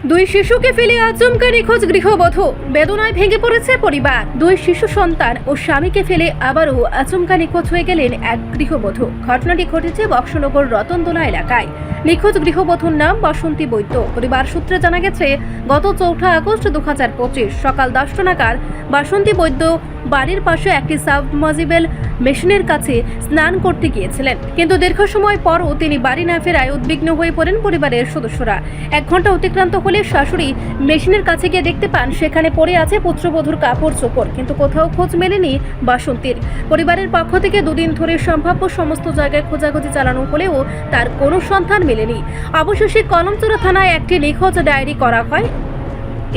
দুই শিশুকে ফেলে আচমকা নিখোঁজ গৃহবধূ, বেদনায় ভেঙে পড়েছে পরিবার। দুই শিশু সন্তান ও স্বামীকে ফেলে আবারও আচমকা নিখোঁজ হয়ে গেলেন এক গৃহবধূ। ঘটনাটি ঘটেছে বক্সনগর রতনতলা এলাকায়। নিখোঁজ গৃহবধূর নাম বাসন্তী বৈদ্য। পরিবার সূত্রে জানা গেছে, গত 4 আগস্ট 2025 সকাল 10টা নাগাদ বাসন্তী বৈদ্য বাড়ির পাশে একটি সাবমার্জিবল মেশিনের কাছে স্নান করতে গিয়েছিলেন, কিন্তু দীর্ঘ সময় পরও তিনি বাড়ি না ফেরায় উদ্বিগ্ন হয়ে পড়েন পরিবারের সদস্যরা। 1 ঘন্টা অতিক্রান্ত হলে শাশুড়ি মেশিনের কাছে গিয়ে দেখতে পান সেখানে পড়ে আছে পুত্রবধূর কাপড় চোপড়, কিন্তু কোথাও খোঁজ মেলেনি বাসন্তীর। পরিবারের পক্ষ থেকে 2 দিন ধরে সম্ভাব্য সমস্ত জায়গায় খোঁজাখুঁজি চালানো হলেও তার কোনো সন্ধান মেলেনি। অবশেষে কলমচুরা থানায় একটি নিখোঁজ ডায়েরি করা হয়।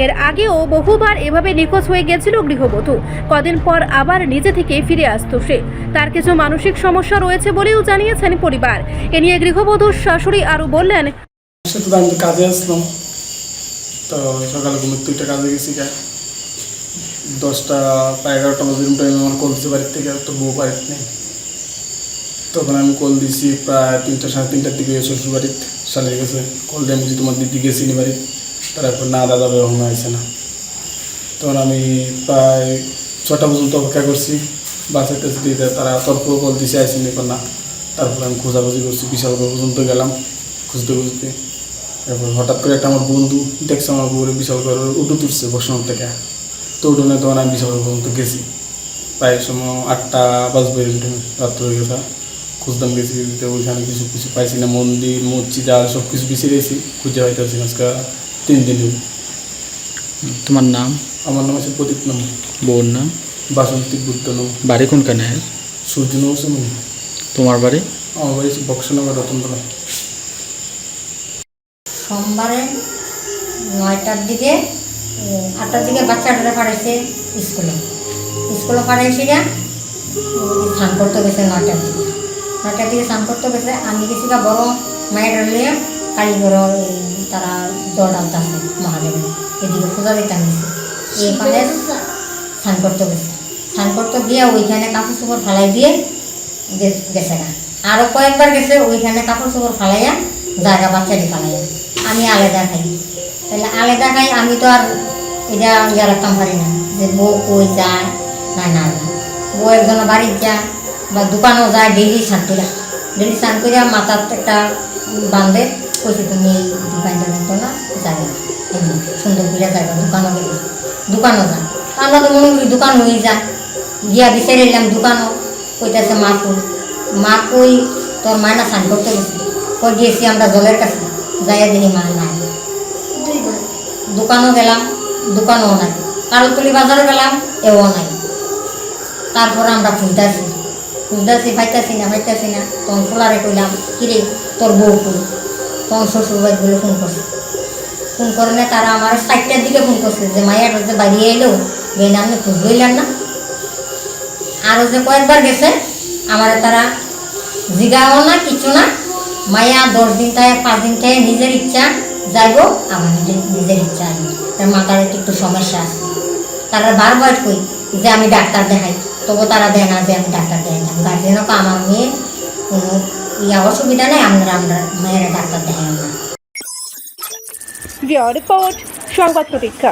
এর আগেও বহুবার এভাবে নিখোঁজ হয়ে গেছিল গৃহবধূ। কদিন পর আবার নিজে থেকে ফিরে আসতো সে। তার কিছু মানসিক সমস্যা রয়েছে বলেও জানিয়েছেন পরিবার। এ নিয়ে গৃহবধূর শাশুড়ি আরও বললেন, আমি কাজে আসলাম, তো সকালে ঘুমের তুইটা কাজে গেছি, 10টা প্রায় 11টা বাজে টাইমে আমার কল দিচ্ছে বাড়ির থেকে, তো বউ বাড়িতে নেই। তখন আমি কল দিছি প্রায় 3টা সাড়ে 3টার দিকে শ্বশুর বাড়িতে চালিয়ে গেছে। কল দিয়ে আমি যে তোমার দিদি গেছিনি বাড়ি, তারপর না দাদা বেরোনো হয়েছে না। তখন আমি প্রায় 6টা পর্যন্ত অপেক্ষা করছি, বাসের কাছে দিতে তারা তারপর কল দিছে আসেনি না। তারপর আমি খোঁজাখুঁজি করছি, বিশাল পর্যন্ত গেলাম খুঁজতে খুঁজতে। তারপর হঠাৎ করে একটা আমার বন্ধু দেখছে আমার বউরে বিশাল করে উঠে তুলছে বসনার থেকে, তো উঠোনে তখন আমি বিশাল পর্যন্ত গেছি। প্রায় সময় 8টা বাজবে রাত্র হয়ে গেছে। খুঁজতাম গেছি, ওইখানে কিছু কিছু পাইছি না। মন্দির মসজিদ আর সব কিছু বেশি গেছি, খুঁজে পাইতেছি আজকে 3 দিন। তোমার নাম? আমার নাম আছে প্রদীপ নাম। বউর নাম? বাসন্তী বুদ্ধ নাম। বাড়ি কোনখানে? সূর্য নৌসম। তোমার বাড়ি? আমার বাড়ি বক্সনগর রতনতলা। সোমবারে 9টার দিকে 8টার দিকে বাচ্চাটা পাঠাইছে স্কুলে পাঠাইছি না, স্নান করতে গেছে 9টার দিকে স্নান করতে গেছে। আমি গেছি বড় মায়ের নিয়ে কালীগড়, তারা জল ডালতে আছে মহাদেবের এদিকে পূজা দিতাম গেছে। এইখানে স্নান করতে গেছে, স্নান করতে গিয়ে ওইখানে কাপড় চোপড় ফালাই দিয়ে গেছে না। আরও কয়েকবার গেছে, ওইখানে কাপড় চোপড় ফালাইয়া জায়গা বাচ্চাটি ফালাইয়া। আমি আলাদা খাই, তাহলে আলাদা খাই, আমি তো আর এটা ইয়ে রাখতাম পারি না যে বউ কই যায় না না না। বউ একজনের বাড়ির যায় বা দোকানও যায়, ডেইলি স্নান করিয়া মাথার একটা বান্ধে কইছে তুমি এই দোকানটা নিত না, যাবে না এমনি সুন্দর করে যাবে। দোকানও যায়, আমরা তো মনে করি দোকান হয়ে যায়। গিয়া বিচারে এলাম দোকানও, কইতেছে মা কই তোর মায়না স্নান করতে গেছি। কই গিয়েছি আমরা জলের কাছে, যাইয়া দেখি মা নাই। দোকানও গেলাম, দোকানও নাই। কারোতলি বাজারও গেলাম, এও নাই। তারপর আমরা খুঁজতেছি পাইতেছি না। তখন ফোলারে কইলাম, কিরে তোর বউ কই? তখন শ্বশুর বাড়িগুলো ফোন করে না, তারা আমার 4টার দিকে ফোন করছে যে মাইয়াটা যে বাড়িয়ে এলো বেন আপনি খুঁজ লইলেন না। আরও যে কয়েকবার গেছে আমার তারা জিগাও না কিছু না। মায়া 10 দিন থেকে 5 দিন থেকে নিজের ইচ্ছা যাইব, আমার নিজের ইচ্ছা আসবে। তার মাথার একটু সমস্যা আছে। তারা বারবার কই যে আমি ডাক্তার দেখাই, তবু তারা দেয় না যে আমি ডাক্তার দেখাই না। গার্জেনও আমার মেয়ে কোনো অসুবিধা নেই, আমরা মেয়েরা ডাক্তার দেখাই না। রিপোর্ট সংবাদ প্রতীক্ষা।